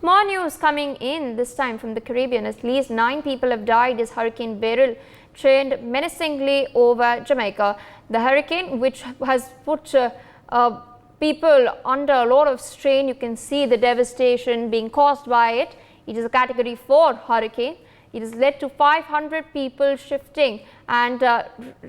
More news coming in, this time from the Caribbean. At least 9 people have died as Hurricane Beryl trained menacingly over Jamaica. The hurricane, which has put people under a lot of strain. You can see the devastation being caused by it. It is a Category 4 hurricane. It has led to 500 people shifting and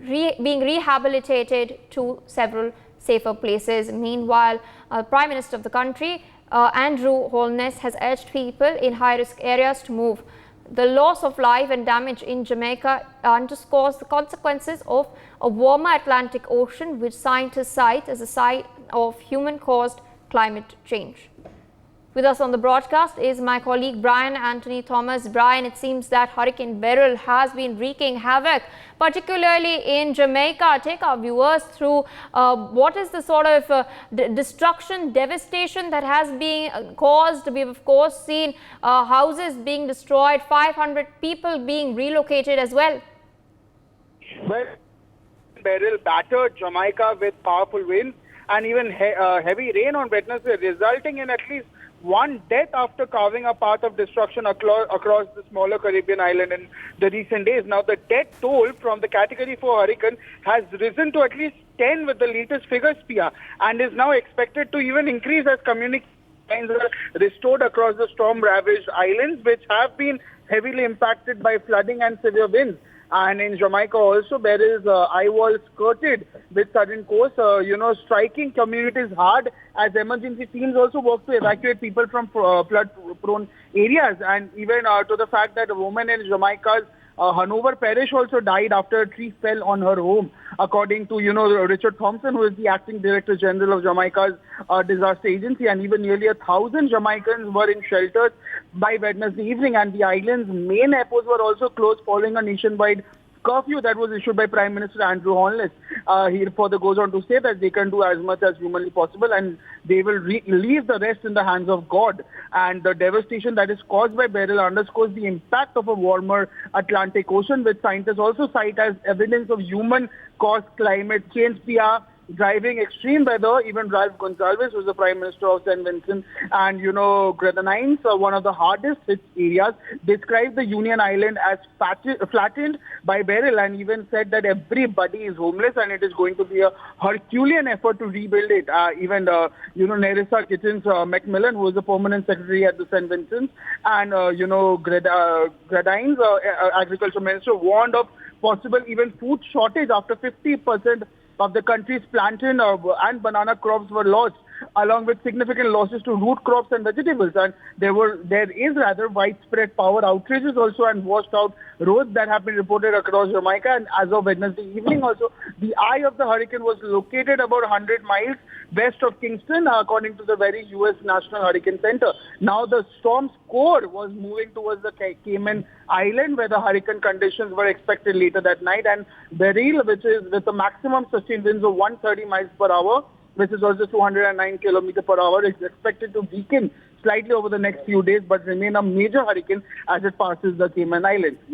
being rehabilitated to several safer places. Meanwhile, Prime Minister of the country, Andrew Holness, has urged people in high-risk areas to move. The loss of life and damage in Jamaica underscores the consequences of a warmer Atlantic Ocean, which scientists cite as a sign of human-caused climate change. With us on the broadcast is my colleague Brian Anthony Thomas. Brian, it seems that Hurricane Beryl has been wreaking havoc, particularly in Jamaica. Take our viewers through what is the sort of destruction, devastation that has been caused. We've of course seen houses being destroyed, 500 people being relocated as well. Well, Beryl battered Jamaica with powerful winds and even heavy rain on Wednesday, resulting in at least one death after carving a path of destruction across the smaller Caribbean island in the recent days. Now, the death toll from the Category 4 hurricane has risen to at least 10 with the latest figures, Pia, and is now expected to even increase as communications are restored across the storm-ravaged islands, which have been heavily impacted by flooding and severe winds. And in Jamaica also, Beryl's eye wall skirted with sudden course, striking communities hard as emergency teams also work to evacuate people from flood-prone areas. And even to the fact that a woman in Jamaica's Hanover Parish also died after a tree fell on her home, according to, Richard Thompson, who is the acting Director General of Jamaica's disaster agency. And even nearly 1,000 Jamaicans were in shelters by Wednesday evening, and the island's main airports were also closed following a nationwide curfew that was issued by Prime Minister Andrew Holness. He further goes on to say that they can do as much as humanly possible and they will leave the rest in the hands of God. And the devastation that is caused by Beryl underscores the impact of a warmer Atlantic Ocean, which scientists also cite as evidence of human-caused climate change. Driving extreme weather. Even Ralph Gonsalves, who is the Prime Minister of St. Vincent and, Grenadines, one of the hardest hit areas, described the Union Island as flattened by Beryl and even said that everybody is homeless and it is going to be a Herculean effort to rebuild it. Even, Nerissa Kitchens Macmillan, who is the Permanent Secretary at the St. Vincent, and, Grenadines, Agriculture Minister, warned of possible even food shortage after 50% of the country's plantain and banana crops were lost, along with significant losses to root crops and vegetables. And there is rather widespread power outages also and washed out roads that have been reported across Jamaica. And as of Wednesday evening also, the eye of the hurricane was located about 100 miles west of Kingston, according to the very U.S. National Hurricane Center. Now the storm's core was moving towards the Cayman Island, where the hurricane conditions were expected later that night. And Beryl, which is with a maximum sustained winds of 130 miles per hour, which is also 209 km per hour, is expected to weaken slightly over the next few days, but remain a major hurricane as it passes the Cayman Islands.